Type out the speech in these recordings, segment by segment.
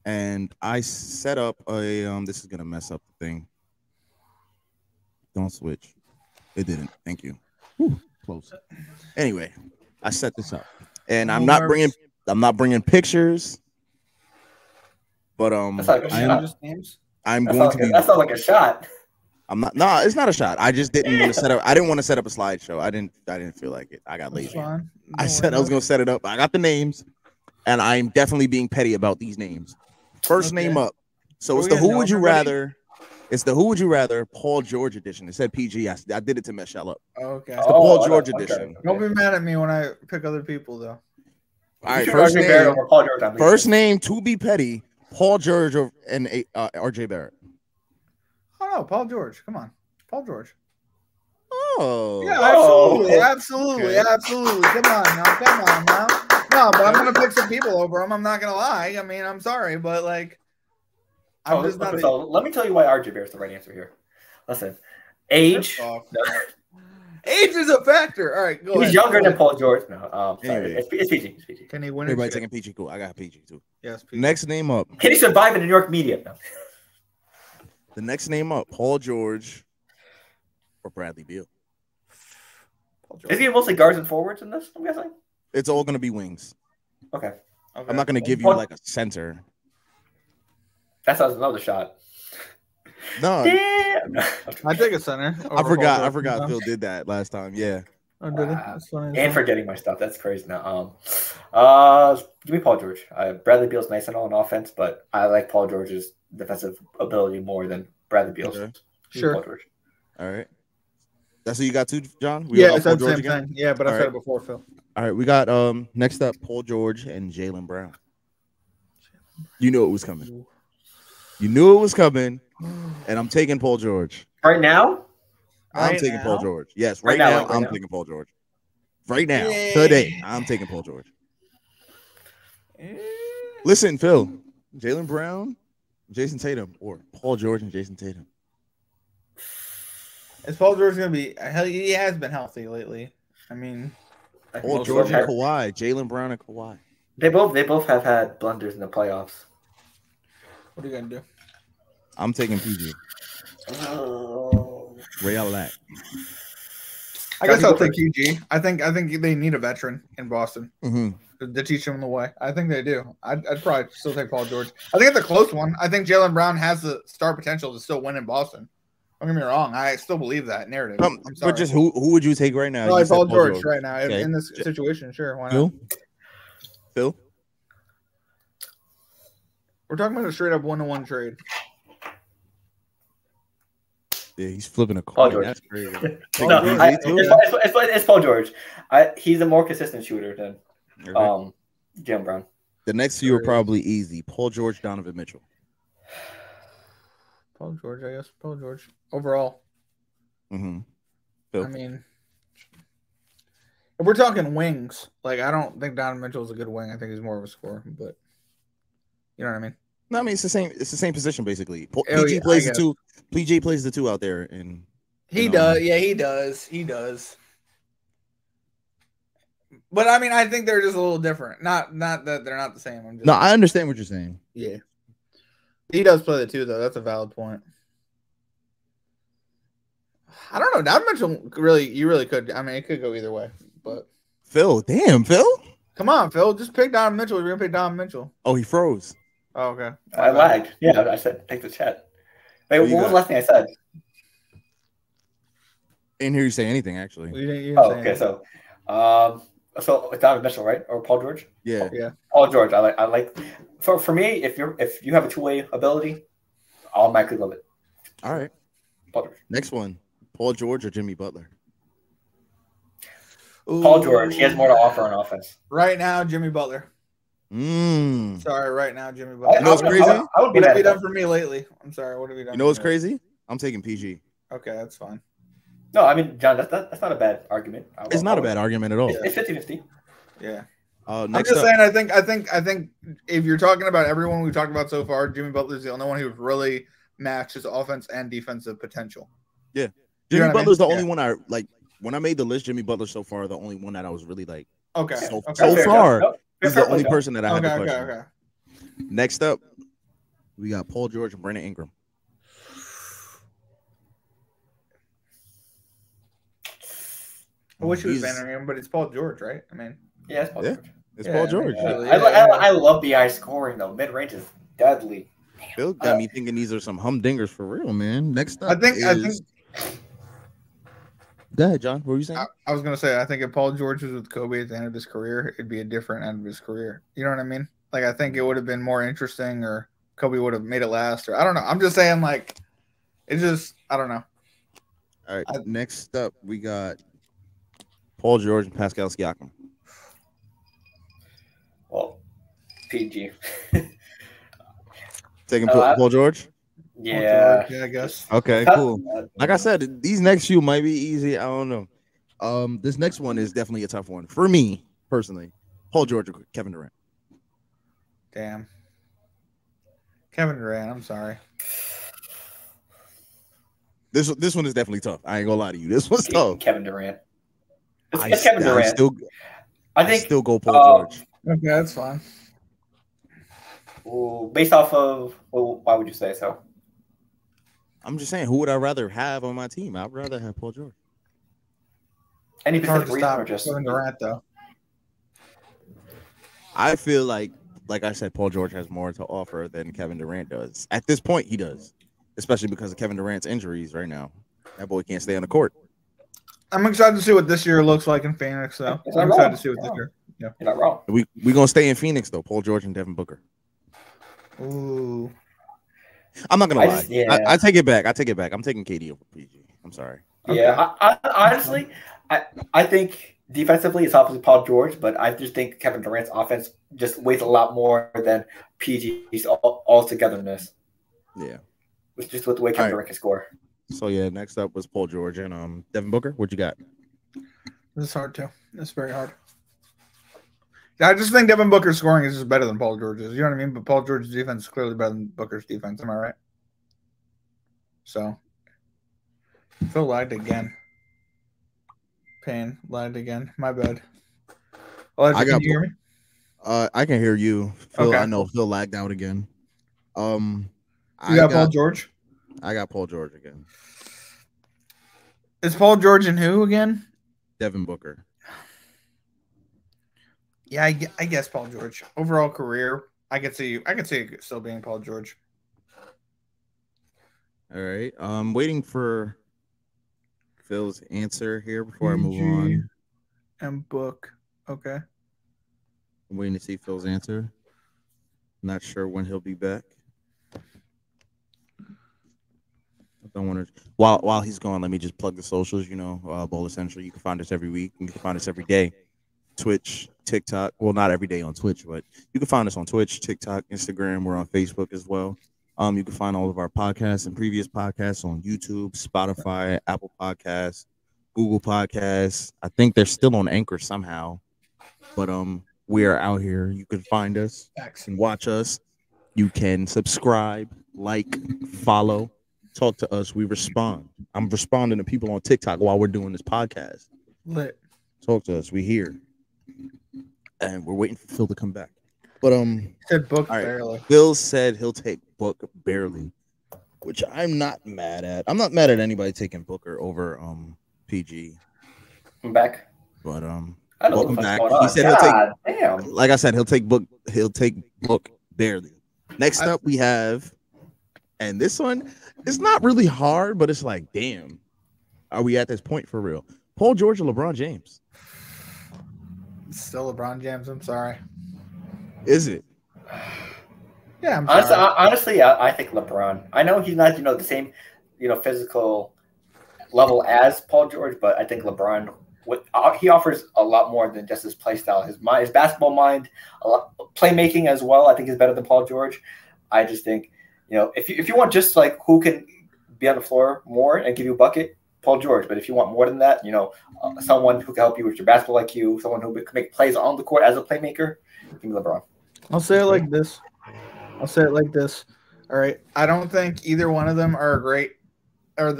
and I set up a this is gonna mess up the thing. Don't switch. It didn't. Thank you. Whew, close. Anyway, I set this up, and I'm not bringing pictures, but That's like a shot. I'm going to be. That's not like a shot. I'm not. No, it's not a shot. I just didn't want to set up. I didn't want to set up a slideshow. I didn't feel like it. I got lazy. I said I was gonna set it up. I got the names, and I'm definitely being petty about these names. First name up. So it's the Who Would You Rather. It's the Who Would You Rather Paul George edition. It said PG. I did it to mess y'all up. Okay. It's the Paul George edition. Don't be mad at me when I pick other people though. All right. First name to be petty. Paul George and RJ Barrett. Oh no, Paul George. Come on, Paul George. Oh. Yeah, absolutely. Come on now. No, but I'm gonna pick some people over him. I'm not gonna lie. I mean, I'm sorry, but like, let me tell you why RJ Barrett's the right answer here. Listen, age. Age is a factor. All right, go ahead. He's younger than Paul George. No, sorry. Anyway. It's PG. It's PG. Can he win? Everybody taking PG. Cool. I got PG too. Yes. PG. Next name up. Can he survive in the New York media? No. The next name up: Paul George or Bradley Beal. Is he mostly guards and forwards in this? I'm guessing. It's all gonna be wings. Okay. I'm not gonna give you like a center. That sounds another shot. No. Damn. I take a center. I forgot Phil did that last time. Yeah. I did it. That's funny. And forgetting my stuff. That's crazy now. Give me Paul George. Bradley Beal's nice and all on offense, but I like Paul George's defensive ability more than Bradley Beal's. Okay. Sure. Paul George. All right. That's who you got too, John? Yeah, it's the same thing. Yeah, but I said it before, Phil. All right, we got next up Paul George and Jaylen Brown. You knew it was coming. You knew it was coming, and I'm taking Paul George. Right now? I'm taking Paul George. Yes, right now I'm taking Paul George. Right now, today, I'm taking Paul George. Listen, Phil, Jaylen Brown, Jason Tatum, or Paul George and Jason Tatum. Is Paul George going to be – he has been healthy lately. I mean – Paul George and Kawhi. Jaylen Brown and Kawhi. They both have had blunders in the playoffs. What are you going to do? I'm taking PG. Ray Allen. I guess I'll take PG. I think they need a veteran in Boston to teach them the way. I think they do. I'd probably still take Paul George. I think it's a close one. I think Jaylen Brown has the star potential to still win in Boston. Don't get me wrong. I still believe that narrative. I'm sorry. But just who would you take right now? Probably Paul George right now in this situation. Sure, why not? Phil? We're talking about a straight up 1-to-1 trade. Yeah, he's flipping a coin. Paul George. That's crazy. It's Paul George. He's a more consistent shooter than Jaylen Brown. The next few are probably easy. Paul George, Donovan Mitchell. Paul George, I guess. Paul George. Overall. Phil? I mean, if we're talking wings, like I don't think Donovan Mitchell is a good wing. I think he's more of a scorer, but you know what I mean? No, I mean it's the same position basically. PG plays the two. PG plays the two out there, and he does. Yeah, he does. But I mean, I think they're just a little different. Not that they're not the same. I understand what you're saying. Yeah, he does play the two though. That's a valid point. I don't know. Donovan Mitchell you really could. I mean, it could go either way. But Phil, come on, Phil, just pick Donovan Mitchell. You're gonna pick Donovan Mitchell. Oh, he froze. Oh, okay. I lagged. Yeah, I said take the chat. Wait, what was the last thing I said? Didn't hear you say anything actually. You didn't say anything. So it's Donovan Mitchell, right? Or Paul George? Yeah. Paul George. I like. For me, if you have a two-way ability, I'll automatically love it. All right. Paul George. Next one, Paul George or Jimmy Butler. Paul George. He has more to offer on offense. Right now, Jimmy Butler. Sorry, right now, Jimmy Butler. You know what's crazy? What have you done for me lately? I'm sorry. What have you done? You know what's crazy? I'm taking PG. Okay, that's fine. No, I mean, John, that's not a bad argument. It's not a bad argument at all. It's 50-50. Yeah. I'm just saying. I think if you're talking about everyone we've talked about so far, Jimmy Butler's the only one who's really matched his offense and defensive potential. Yeah, Jimmy Butler's the only one I like. When I made the list, Jimmy Butler so far the only one that I was really like. Okay. So far, he's the only person that I had to question. Next up, We got Paul George and Brandon Ingram. I wish it was Brandon Ingram, but it's Paul George, right? I mean, yeah, it's Paul George. It's Paul George. I love BI scoring though. Mid range is deadly. Phil got me thinking these are some humdingers for real, man. Next up, I think. Go ahead, John. What were you saying? I was gonna say I think if Paul George was with Kobe at the end of his career, it'd be a different end of his career. You know what I mean? Like I think it would have been more interesting, or Kobe would have made it last, or I don't know. I'm just saying, like, it's just I don't know. All right. Next up, we got Paul George and Pascal Siakam. Well, PG. Taking Paul George? Yeah. George, yeah, I guess. Okay, cool. Like I said, these next few might be easy. I don't know. This next one is definitely a tough one for me personally. Paul George or Kevin Durant. Damn. Kevin Durant, I'm sorry. This one is definitely tough. I ain't gonna lie to you. This one's tough. Kevin Durant. It's Kevin Durant. I think still go Paul George. Okay, that's fine. Well, based off of, why would you say so? I'm just saying, who would I rather have on my team? I'd rather have Paul George. Any specific reason or just Kevin Durant though? I feel like I said, Paul George has more to offer than Kevin Durant does. At this point, he does, especially because of Kevin Durant's injuries right now. That boy can't stay on the court. I'm excited to see what this year looks like in Phoenix, though. I'm excited to see what this year. Yeah, you're not wrong. We gonna stay in Phoenix though. Paul George and Devin Booker. Ooh. I'm not gonna lie. I take it back. I'm taking KD over PG. I'm sorry. Yeah, okay. I honestly, I think defensively it's obviously Paul George, but I just think Kevin Durant's offense just weighs a lot more than PG's all-togetherness. Yeah. It's just with the way Kevin Durant can score. So yeah, next up was Paul George and Devin Booker. What you got? This is hard too. It's very hard. I just think Devin Booker's scoring is just better than Paul George's. You know what I mean? But Paul George's defense is clearly better than Booker's defense. Am I right? So, Phil lagged again. Payne lagged again. My bad. Elijah, can you hear me? I can hear you. Phil, okay. I know Phil lagged out again. You got Paul George? I got Paul George again. Is Paul George and who again? Devin Booker. Yeah, I guess Paul George. Overall career, I could see it still being Paul George. All right. I'm waiting for Phil's answer here before I move on. And Book. Okay. I'm waiting to see Phil's answer. Not sure when he'll be back. I don't want to. While he's gone, let me just plug the socials. You know, Bowl Essential. You can find us every week. You can find us every day. Twitch, TikTok. Well, not every day on Twitch, but you can find us on Twitch, TikTok, Instagram. We're on Facebook as well. You can find all of our podcasts and previous podcasts on YouTube, Spotify, Apple Podcasts, Google Podcasts. I think they're still on Anchor somehow, but we are out here. You can find us and watch us. You can subscribe, like, follow, talk to us. We respond. I'm responding to people on TikTok while we're doing this podcast. Lit. Talk to us. We here. And we're waiting for Phil to come back. But said Book barely. Phil said he'll take Book barely, which I'm not mad at. I'm not mad at anybody taking Booker over PG. I'm back. But I know welcome back. He said damn. Like I said, he'll take Book barely. Next up we have, and this one is not really hard, but it's like, damn, are we at this point for real? Paul George or LeBron James? Still LeBron James. I'm sorry. Is it? Yeah, I'm sorry. Honestly, I think LeBron. I know he's not, the same, physical level as Paul George, but I think LeBron, he offers a lot more than just his play style. His basketball mind, playmaking as well. I think is better than Paul George. I just think, if you want just like who can be on the floor more and give you a bucket, Paul George. But if you want more than that, someone who can help you with your basketball IQ, someone who can make plays on the court as a playmaker, give me LeBron. I'll say it like this. All right. I don't think either one of them are great, or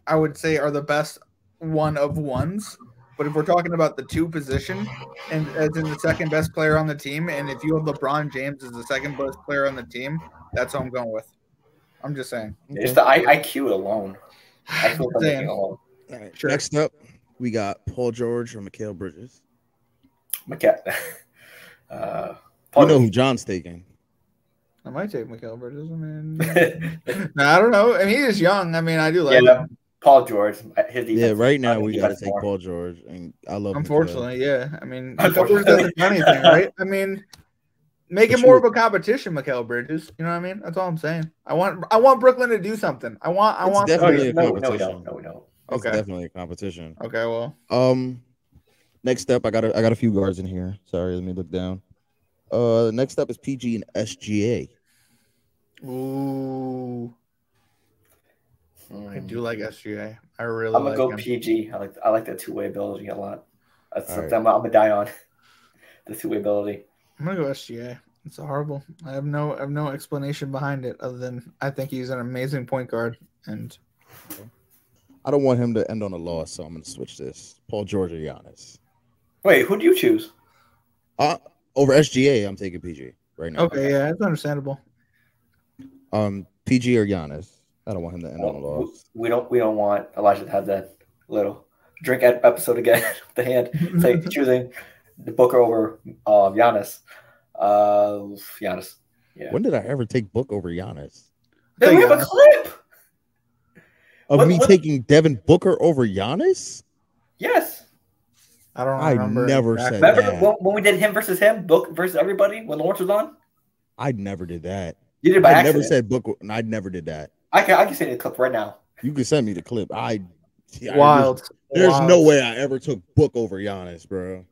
I would say are the best one of ones. But if we're talking about the 2 position, and as in the second best player on the team, and if you have LeBron James as the second best player on the team, that's what I'm going with. I'm just saying. Okay. It's the IQ alone. IQ alone. All right. Sure. Next up, we got Paul George or Mikal Bridges. Paul you know who John's taking. I might take Mikal Bridges. I mean, no, I don't know. I mean, he's young. I mean, I do like him. Paul George. Right now we got to take Paul George, and I love. Unfortunately, yeah. I mean, Mikal Bridges doesn't do anything, right? I mean, make it more of a competition, Mikal Bridges. You know what I mean? That's all I'm saying. I want Brooklyn to do something. I want. Definitely a competition. No, we don't. It's definitely a competition. Okay, well. Next up, I got a few guards in here. Sorry, let me look down. Next up is PG and SGA. Ooh. I do like SGA. I really I'm gonna like go him. PG. I like that 2-way ability a lot. That's something I'm gonna die on. The 2-way ability. I'm gonna go SGA. It's horrible. I have no explanation behind it other than I think he's an amazing point guard, and I don't want him to end on a loss, so I'm gonna switch this. Paul George or Giannis. Wait, who do you choose? Over SGA, I'm taking PG right now. Okay, yeah, it's understandable. PG or Giannis. I don't want him to end on a loss. We don't want Elijah to have that little drink episode again with the hand. It's like choosing the Booker over Giannis. Giannis. Yeah. When did I ever take Book over Giannis? Then we have a clip of me taking Devin Booker over Giannis. Yes. I don't remember. I never said remember that. When we did him versus him, Book versus everybody when Lawrence was on? I never did that. You did it by accident. I never said Book. I never did that. I can send you the clip right now. You can send me the clip. Wild. There's no way I ever took Book over Giannis, bro.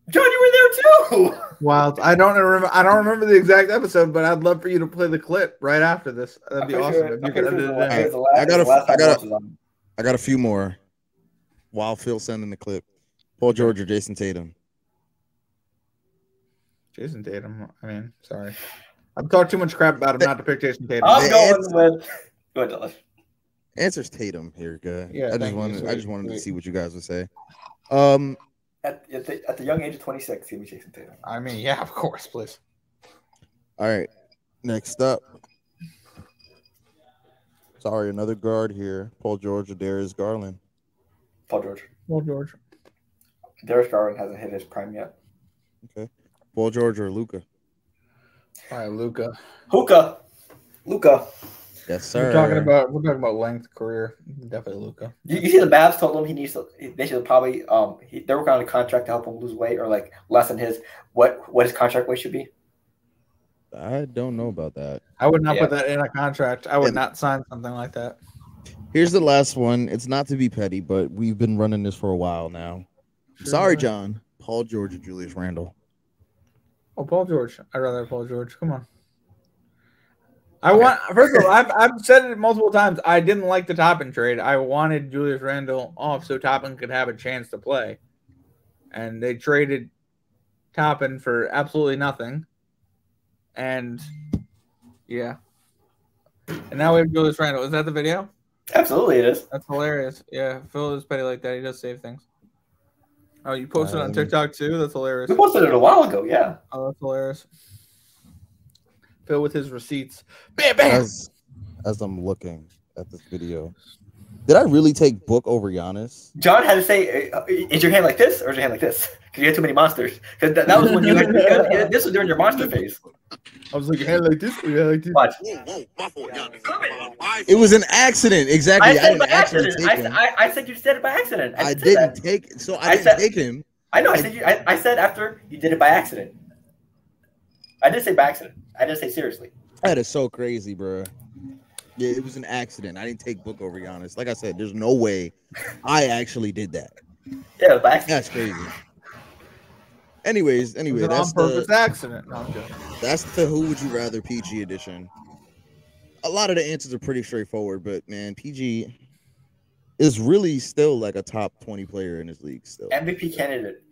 John, you were there too. Wild. I don't remember the exact episode, but I'd love for you to play the clip right after this. That'd be awesome. If you could edit it in. I got a few more. While Phil's sending the clip, Paul George or Jason Tatum. Jason Tatum. I mean, sorry. I've talked too much crap about him not to pick Jason Tatum. I'm going with. Go ahead, Dylan. Answer's Tatum here, guy. Yeah, I just wanted to see what you guys would say. At the young age of 26, give me Jason Tatum. I mean, yeah, of course, please. All right. Next up. Sorry, another guard here. Paul George or Darius Garland. Paul George. Paul George. Darius Garland hasn't hit his prime yet. Okay. Paul George or Luka. All right, Luka. Luka. Yes, sir. We're talking about length career. Definitely Luka. You see, the Mavs told him they should probably they're working on a contract to help him lose weight or like lessen his what his contract weight should be. I don't know about that. I would not put that in a contract. I would not sign something like that. Here's the last one. It's not to be petty, but we've been running this for a while now. Sure, sorry, John. Paul George or Julius Randle. Oh, Paul George. I'd rather have Paul George. Come on. First of all, I've said it multiple times. I didn't like the Toppin trade. I wanted Julius Randle off so Toppin could have a chance to play. And they traded Toppin for absolutely nothing. And yeah. And now we have Julius Randle. Is that the video? Absolutely it is. That's hilarious. Yeah, Phil is petty like that. He does save things. Oh, you posted it on TikTok too? That's hilarious. We posted it a while ago, yeah. Oh, that's hilarious. Phil with his receipts. Bam, bam. As I'm looking at this video, did I really take Book over Giannis? John had to say, is your hand like this or is your hand like this? Because you had too many monsters. Because that was when you had this was during your monster phase. I was like, your hand like this or your hand like this? Watch. It was an accident. Exactly. I said by accident. I said you said it by accident. I didn't take it. So I didn't take him. I know. I said after you did it by accident. I didn't say by accident. I didn't say seriously. That is so crazy, bro. Yeah, it was an accident. I didn't take Book over Giannis. Like I said, there's no way I actually did that. Yeah, by accident. That's crazy. Anyways, that's on purpose accident. No, I'm joking. That's the Who Would You Rather PG edition. A lot of the answers are pretty straightforward, but man, PG is really still like a top 20 player in this league. Still MVP candidate.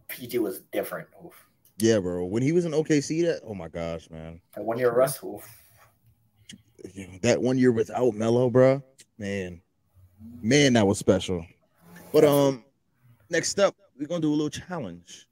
PG was different. Oof. Yeah, bro. When he was in OKC, oh my gosh, man. That 1 year Russ. Oof. That 1 year without Melo, bro. Man, that was special. But Next up, we're gonna do a little challenge.